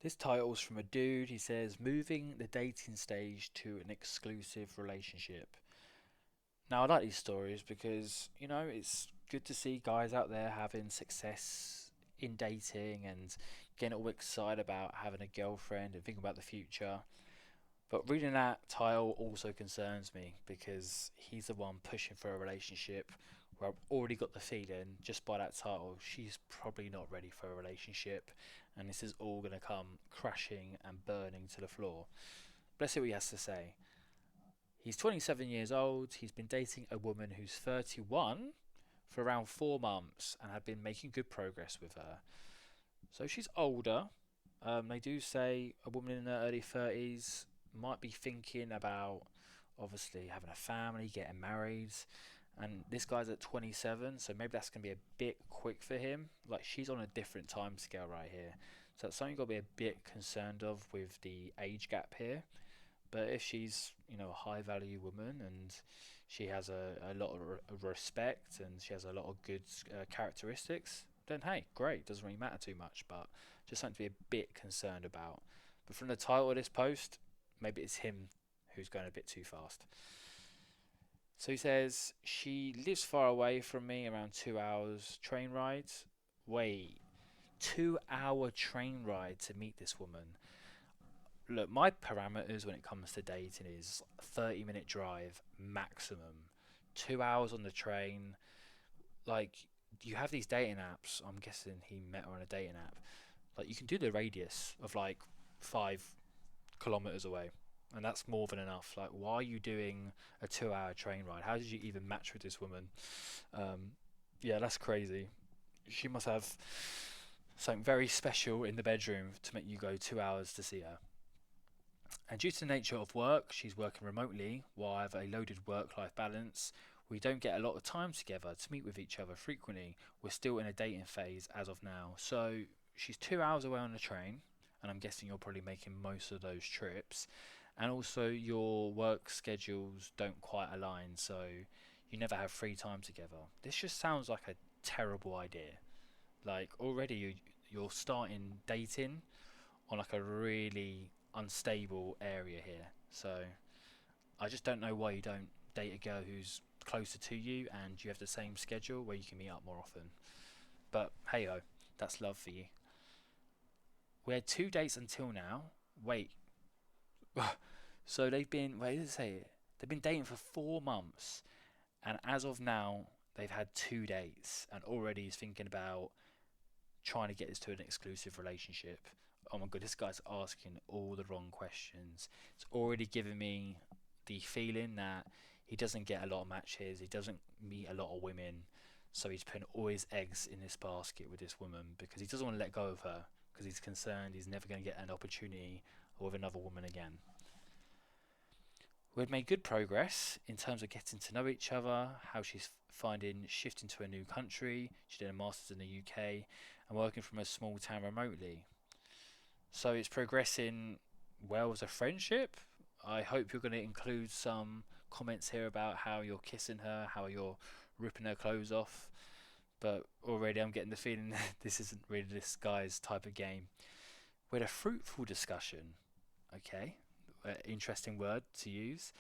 This title's from a dude. He says, moving the dating stage to an exclusive relationship. Now, I like these stories because, it's good to see guys out there having success in dating and getting all excited about having a girlfriend and thinking about the future. But reading that title also concerns me because he's the one pushing for a relationship where I've already got the feeling just by that title she's probably not ready for a relationship, and this is all going to come crashing and burning to the floor. Let's see what he has to say. He's 27 years old. He's been dating a woman who's 31 for around 4 months and had been making good progress with her. So she's older. They do say a woman in her early 30s might be thinking about obviously having a family, getting married, and this guy's at 27, so maybe that's going to be a bit quick for him. Like, she's on a different time scale right here. So that's something you've got to be a bit concerned of with the age gap here. But if she's, a high value woman and she has a lot of respect and she has a lot of good characteristics, then hey, great. Doesn't really matter too much, but just something to be a bit concerned about. But from the title of this post, maybe it's him who's going a bit too fast. So he says, she lives far away from me, around 2 hours train ride. Wait, 2 hour train ride to meet this woman? Look, my parameters when it comes to dating is 30-minute drive maximum. 2 hours on the train. Like, you have these dating apps. I'm guessing he met her on a dating app. Like, you can do the radius of like 5 kilometers away, and that's more than enough. Like, why are you doing a 2 hour train ride? How did you even match with this woman? Um, yeah, that's crazy. She must have something very special in the bedroom to make you go 2 hours to see her. And due to the nature of work, she's working remotely while I have a loaded work life balance. We don't get a lot of time together to meet with each other frequently. We're still in a dating phase as of now. So she's 2 hours away on the train, and I'm guessing you're probably making most of those trips. And also, your work schedules don't quite align, so you never have free time together. This just sounds like a terrible idea. Like, already you're starting dating on like a really unstable area here. So I just don't know why you don't date a girl who's closer to you and you have the same schedule where you can meet up more often. But hey ho, that's love for you. We had 2 dates until now. Wait, so they've been wait, did it say? They've been dating for 4 months, and as of now, they've had 2 dates, and already he's thinking about trying to get this to an exclusive relationship. Oh my god, this guy's asking all the wrong questions. It's already given me the feeling that he doesn't get a lot of matches, he doesn't meet a lot of women, so he's putting all his eggs in this basket with this woman because he doesn't want to let go of her because he's concerned he's never going to get an opportunity with another woman again. We've made good progress in terms of getting to know each other, how she's finding shifting to a new country. She did a master's in the UK and working from a small town remotely. So it's progressing well as a friendship. I hope you're going to include some comments here about how you're kissing her, how you're ripping her clothes off. But already I'm getting the feeling that this isn't really this guy's type of game. We had a fruitful discussion, okay, interesting word to use,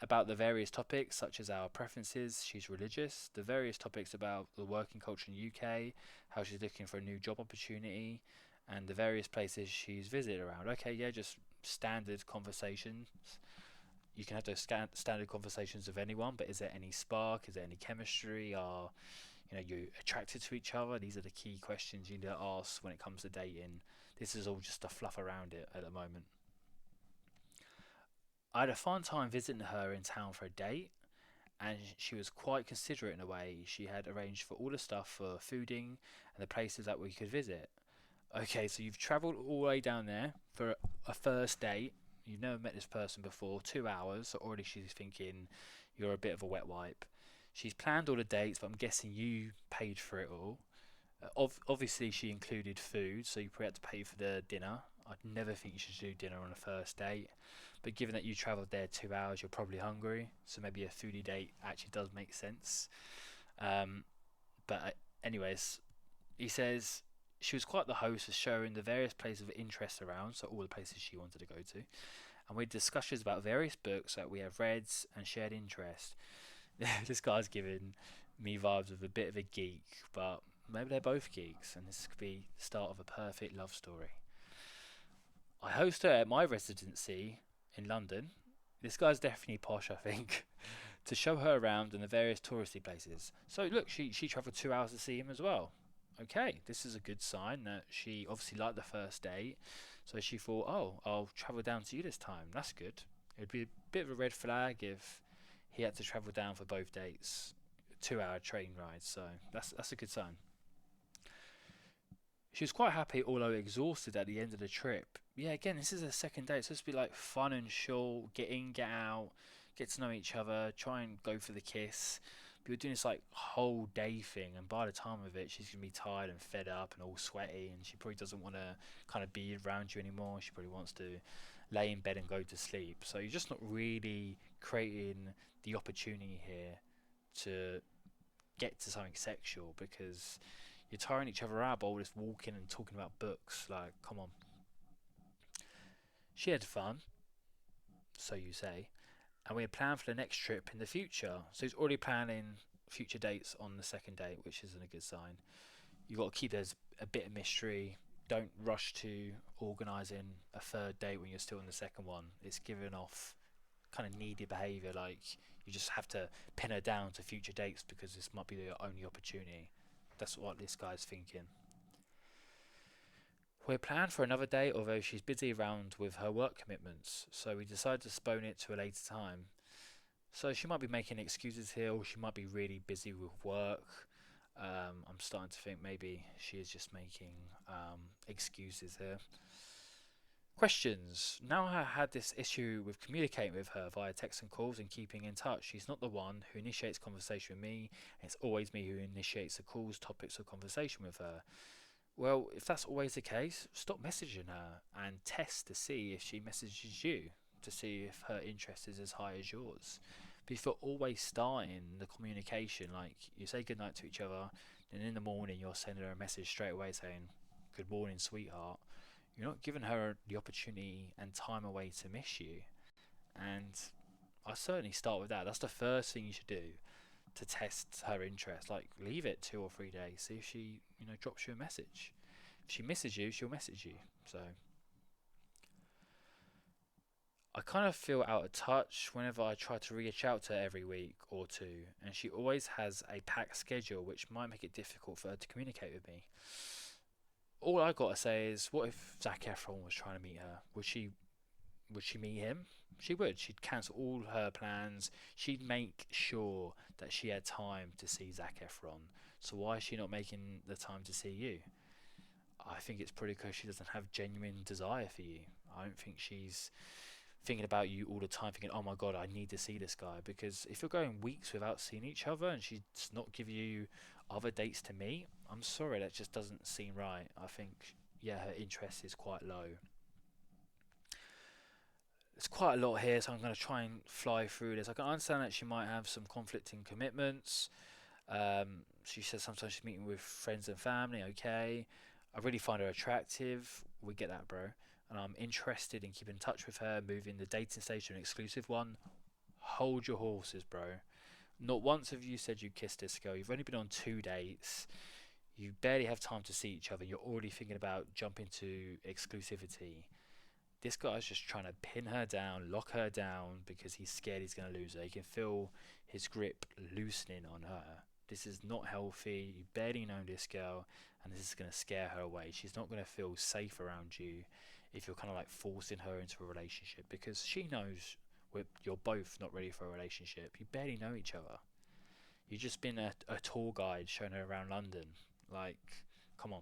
about the various topics such as our preferences. She's religious. The various topics about the working culture in the UK, how she's looking for a new job opportunity, and the various places she's visited around. Okay, yeah, just standard conversations. You can have those standard conversations with anyone, but is there any spark? Is there any chemistry? Are you attracted to each other? These are the key questions you need to ask when it comes to dating. This is all just a fluff around it at the moment. I had a fun time visiting her in town for a date, and she was quite considerate in a way. She had arranged for all the stuff for fooding and the places that we could visit. Okay, so you've travelled all the way down there for a first date. You've never met this person before, 2 hours, so already she's thinking you're a bit of a wet wipe. She's planned all the dates, but I'm guessing you paid for it all. Obviously, she included food, so you probably had to pay for the dinner. I'd never think you should do dinner on a first date, but given that you travelled there 2 hours, you're probably hungry, so maybe a foodie date actually does make sense. Um, but anyways, he says She was quite the host of showing the various places of interest around, so all the places she wanted to go to. And we had discussions about various books that we have read and shared interest. This guy's giving me vibes of a bit of a geek, but maybe they're both geeks, and this could be the start of a perfect love story. I host her at my residency in London. This guy's definitely posh, I think, to show her around in the various touristy places. So look, she travelled 2 hours to see him as well. Okay, this is a good sign that she obviously liked the first date, so she thought, oh, I'll travel down to you this time. That's good. It would be a bit of a red flag if he had to travel down for both dates, 2 hour train rides. So that's a good sign. She was quite happy, although exhausted at the end of the trip. Yeah, again, this is a second date. It's supposed to be like fun and short, get in, get out, get to know each other, try and go for the kiss. But you're doing this like whole day thing, and by the time of it, she's gonna be tired and fed up and all sweaty, and she probably doesn't want to kind of be around you anymore. She probably wants to lay in bed and go to sleep. So you're just not really creating the opportunity here to get to something sexual because you're tiring each other out by all this walking and talking about books. Like, come on. She had fun, so you say, and we had planned for the next trip in the future. So he's already planning future dates on the second date, which isn't a good sign. You've got to keep there's a bit of mystery. Don't rush to organising a third date when you're still in the second one. It's giving off kind of needy behaviour, like you just have to pin her down to future dates because this might be the only opportunity. That's what this guy's thinking. We planned for another day, although she's busy around with her work commitments, so we decided to postpone it to a later time. So she might be making excuses here, or she might be really busy with work. I'm starting to think maybe she is just making excuses here. Questions. Now I had this issue with communicating with her via text and calls and keeping in touch. She's not the one who initiates conversation with me. It's always me who initiates the calls, topics of conversation with her. Well, if that's always the case, stop messaging her and test to see if she messages you, to see if her interest is as high as yours. But if you're always starting the communication, like you say goodnight to each other, and in the morning you're sending her a message straight away saying, "Good morning, sweetheart," you're not giving her the opportunity and time away to miss you. And I certainly start with that. That's the first thing you should do to test her interest. Like, leave it 2 or 3 days, see if she, drops you a message. If she misses you, she'll message you. So I kind of feel out of touch whenever I try to reach out to her every week or two, and she always has a packed schedule, which might make it difficult for her to communicate with me. All I gotta say is, what if Zac Efron was trying to meet her? Would she meet him? She would. She'd cancel all her plans. She'd make sure that she had time to see Zac Efron. So why is she not making the time to see you? I think it's pretty because she doesn't have genuine desire for you. I don't think she's thinking about you all the time, thinking, "Oh my god, I need to see this guy." Because if you're going weeks without seeing each other and she's not giving you other dates to meet, I'm sorry, that just doesn't seem right. I think, yeah, her interest is quite low. There's quite a lot here, so I'm going to try and fly through this. I can understand that she might have some conflicting commitments. She says sometimes she's meeting with friends and family. Okay, I really find her attractive. We get that, bro. And I'm interested in keeping in touch with her, moving the dating stage to an exclusive one. Hold your horses, bro. Not once have you said you kissed this girl. You've only been on 2 dates. You barely have time to see each other. You're already thinking about jumping to exclusivity. This guy's just trying to pin her down, lock her down because he's scared he's going to lose her. He can feel his grip loosening on her. This is not healthy. You barely know this girl, and this is going to scare her away. She's not going to feel safe around you if you're kind of like forcing her into a relationship because she knows you're both not ready for a relationship. You barely know each other. You've just been a tour guide showing her around London. Like, come on.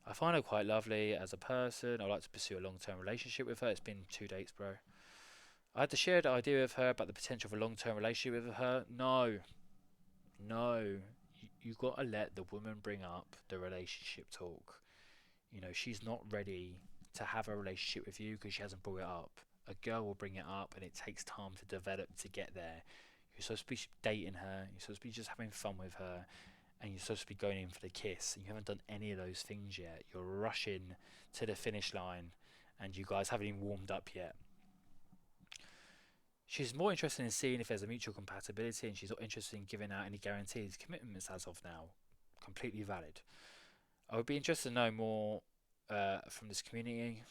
I find her quite lovely as a person. I'd like to pursue a long-term relationship with her. It's been 2 dates, bro. I had to share the idea with her about the potential of a long-term relationship with her. No, no. You got to let the woman bring up the relationship talk. She's not ready to have a relationship with you because she hasn't brought it up. A girl will bring it up, and it takes time to develop to get there. You're supposed to be dating her. You're supposed to be just having fun with her, and you're supposed to be going in for the kiss, and you haven't done any of those things yet. You're rushing to the finish line, and you guys haven't even warmed up yet. She's more interested in seeing if there's a mutual compatibility, and she's not interested in giving out any guarantees commitments as of now. Completely valid. I would be interested to know more from this community.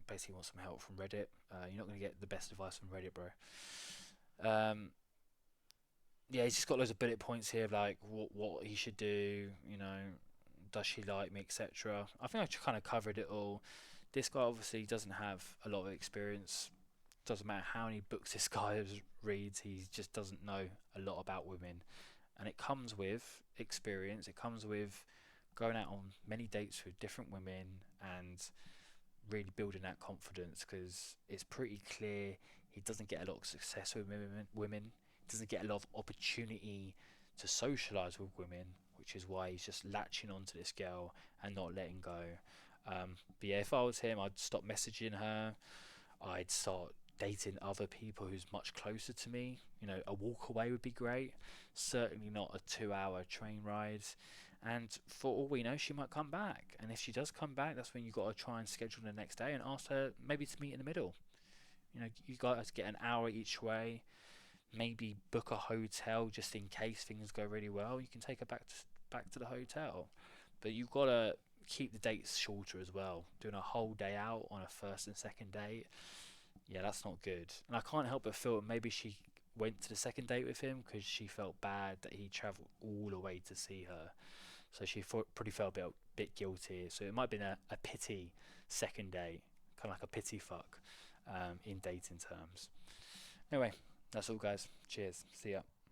Basically, want some help from Reddit. You're not going to get the best advice from Reddit, bro. Um, yeah, he's just got loads of bullet points here of like what he should do. Does she like me, etc. I think I kind of covered it all. This guy obviously doesn't have a lot of experience. Doesn't matter how many books this guy reads, he just doesn't know a lot about women, and it comes with experience. It comes with going out on many dates with different women and really building that confidence, because it's pretty clear he doesn't get a lot of success with women. He doesn't get a lot of opportunity to socialize with women, which is why he's just latching onto this girl and not letting go. But yeah, if I was him, I'd stop messaging her. I'd start dating other people who's much closer to me. A walk away would be great. Certainly not a 2-hour train ride. And for all we know, she might come back. And if she does come back, that's when you got to try and schedule the next day and ask her maybe to meet in the middle. You guys get an hour each way. Maybe book a hotel just in case things go really well. You can take her back to the hotel. But you've got to keep the dates shorter as well. Doing a whole day out on a first and second date, yeah, that's not good. And I can't help but feel maybe she went to the second date with him because she felt bad that he travelled all the way to see her. So she probably felt a bit guilty. So it might have been a pity second date, kind of like a pity fuck in dating terms. Anyway, that's all, guys. Cheers. See ya.